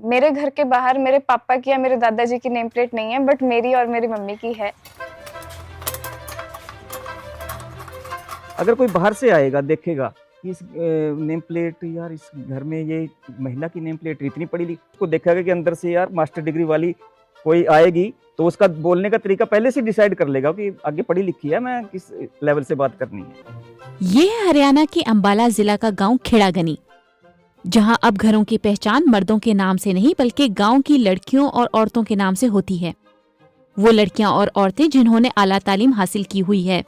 मेरे घर के बाहर मेरे पापा की या मेरे दादाजी की नेम प्लेट नहीं है, बट मेरी और मेरी मम्मी की है। अगर कोई बाहर से आएगा देखेगा कि इस नेम प्लेट, यार इस घर में ये महिला की नेम प्लेट इतनी पढ़ी लिखी, उसको देखेगा कि अंदर से यार मास्टर डिग्री वाली कोई आएगी तो उसका बोलने का तरीका पहले से डिसाइड कर लेगा कि आगे पढ़ी लिखी है, मैं किस लेवल से बात करनी है। ये है हरियाणा के अंबाला जिला का गांव खेड़ागनी, जहां अब घरों की पहचान मर्दों के नाम से नहीं बल्कि गांव की लड़कियों और औरतों के नाम से होती है। वो लड़कियां और औरतें जिन्होंने आला तालीम हासिल की हुई है।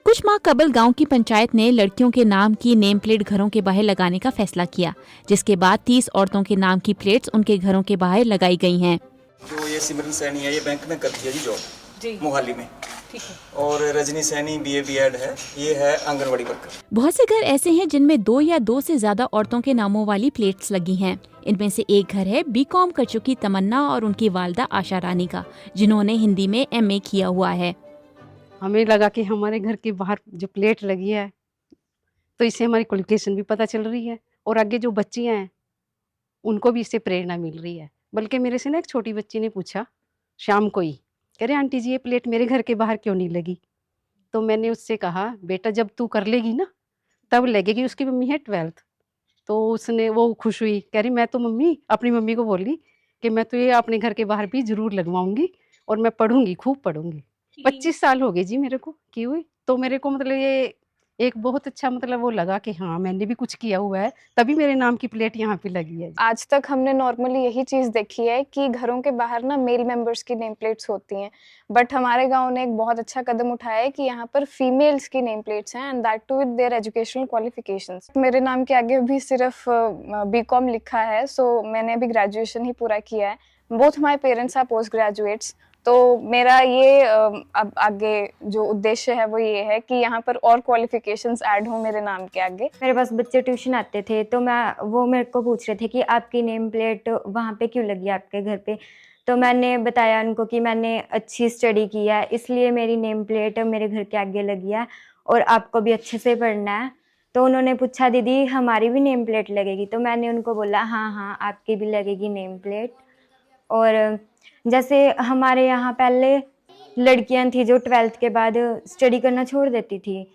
कुछ माह कबल गांव की पंचायत ने लड़कियों के नाम की नेम प्लेट घरों के बाहर लगाने का फैसला किया, जिसके बाद 30 औरतों के नाम की प्लेट्स उनके घरों के बाहर लगाई गई हैं। जो ये सिमरन सैनी है, ये बैंक में करती है जी जॉब मोहाली में। ठीक है। और रजनी सैनी BA B.Ed है, ये है आंगनवाड़ी वर्कर। बहुत से घर ऐसे हैं जिनमें 2 या 2 से ज्यादा औरतों के नामों वाली प्लेट्स लगी हैं। इनमें से एक घर है B.Com कर चुकी तमन्ना और उनकी वालदा आशा रानी का, जिन्होंने हिंदी में MA किया हुआ है। हमें लगा कि हमारे घर के बाहर जो प्लेट लगी है तो इससे हमारी क्वालिफिकेशन भी पता चल रही है और आगे जो बच्चियां हैं उनको भी इससे प्रेरणा मिल रही है। बल्कि मेरे से ना एक छोटी बच्ची ने पूछा शाम को ही, कह रहे आंटी जी ये प्लेट मेरे घर के बाहर क्यों नहीं लगी। तो मैंने उससे कहा बेटा जब तू कर लेगी ना तब लगेगी। उसकी मम्मी है 12th। तो उसने वो खुश हुई, कह रही मैं तो मम्मी अपनी मम्मी को बोली कि मैं तो ये अपने घर के बाहर भी जरूर लगवाऊंगी और मैं पढ़ूंगी, खूब पढ़ूंगी। 25 साल हो गए जी मेरे को की हुई। तो मेरे को मतलब ये एक बहुत अच्छा मतलब वो लगा कि हाँ मैंने भी कुछ किया हुआ है, तभी मेरे नाम की प्लेट यहाँ पे लगी है। आज तक हमने नॉर्मली यही चीज देखी है कि घरों के बाहर ना मेल मेंबर्स की नेम प्लेट्स होती हैं, बट हमारे गांव ने एक बहुत अच्छा कदम उठाया है कि यहाँ पर फीमेल्स की नेम प्लेट्स हैं, and that too with their educational qualifications. मेरे नाम के आगे भी सिर्फ B.Com लिखा है, सो मैंने अभी ग्रेजुएशन ही पूरा किया है। Both my parents R post graduates. तो मेरा ये अब आगे जो उद्देश्य है वो ये है कि यहाँ पर और क्वालिफिकेशंस ऐड हो मेरे नाम के आगे। मेरे पास बच्चे ट्यूशन आते थे तो वो मेरे को पूछ रहे थे कि आपकी नेम प्लेट वहाँ पे क्यों लगी आपके घर पे। तो मैंने बताया उनको कि मैंने अच्छी स्टडी की है इसलिए मेरी नेम प्लेट मेरे घर के आगे लगी है और आपको भी अच्छे से पढ़ना है। तो उन्होंने पूछा दीदी हमारी भी नेम प्लेट लगेगी। तो मैंने उनको बोला हाँ हाँ आपकी भी लगेगी नेम प्लेट। और जैसे हमारे यहाँ पहले लड़कियां थी जो 12th के बाद स्टडी करना छोड़ देती थी,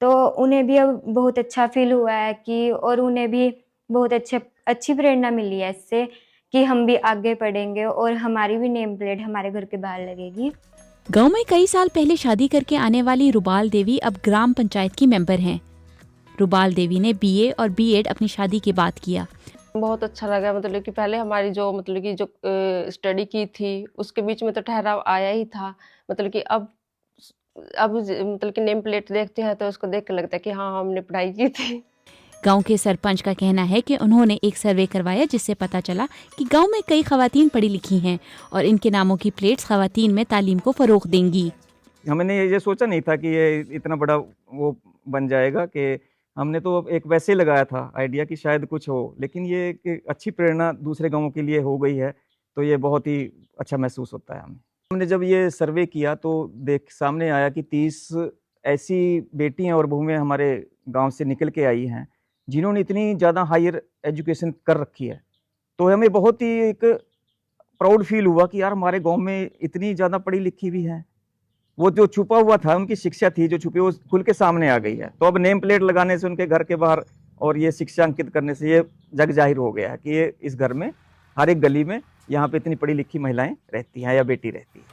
तो उन्हें भी अब बहुत अच्छा फील हुआ है कि और उन्हें भी बहुत अच्छी प्रेरणा मिली है इससे कि हम भी आगे पढ़ेंगे और हमारी भी नेम प्लेट हमारे घर के बाहर लगेगी। गांव में कई साल पहले शादी करके आने वाली रुबाल देवी अब ग्राम पंचायत की मेंबर हैं। रुबाल देवी ने BA और B.Ed अपनी शादी के बाद किया। बहुत अच्छा लगा, मतलब कि पहले हमारी जो मतलब कि जो स्टडी की थी उसके बीच में तो ठहराव आया ही था। मतलब कि अब मतलब कि नेम प्लेट देखते हैं तो उसको देख के लगता है कि हाँ हमने पढ़ाई की थी। गांव के सरपंच का कहना है कि उन्होंने एक सर्वे करवाया जिससे पता चला कि गांव में कई खवातीन पढ़ी लिखी हैं और इनके नामों की प्लेट्स खवातीन में तालीम को फरोग देंगी। हमने ये सोचा नहीं था कि ये इतना बड़ा वो बन जाएगा, कि हमने तो एक वैसे ही लगाया था आइडिया कि शायद कुछ हो, लेकिन ये एक अच्छी प्रेरणा दूसरे गांवों के लिए हो गई है तो ये बहुत ही अच्छा महसूस होता है हमें। हमने जब ये सर्वे किया तो सामने आया कि 30 ऐसी बेटियां और बहुएं हमारे गांव से निकल के आई हैं जिन्होंने इतनी ज़्यादा हायर एजुकेशन कर रखी है। तो हमें बहुत ही एक प्राउड फील हुआ कि यार हमारे गाँव में इतनी ज़्यादा पढ़ी लिखी भी है। वो जो छुपा हुआ था, उनकी शिक्षा थी जो छुपी, वो खुल के सामने आ गई है। तो अब नेम प्लेट लगाने से उनके घर के बाहर और ये शिक्षा अंकित करने से ये जग जाहिर हो गया है कि ये इस घर में हर एक गली में यहाँ पे इतनी पढ़ी लिखी महिलाएं रहती हैं या बेटी रहती है।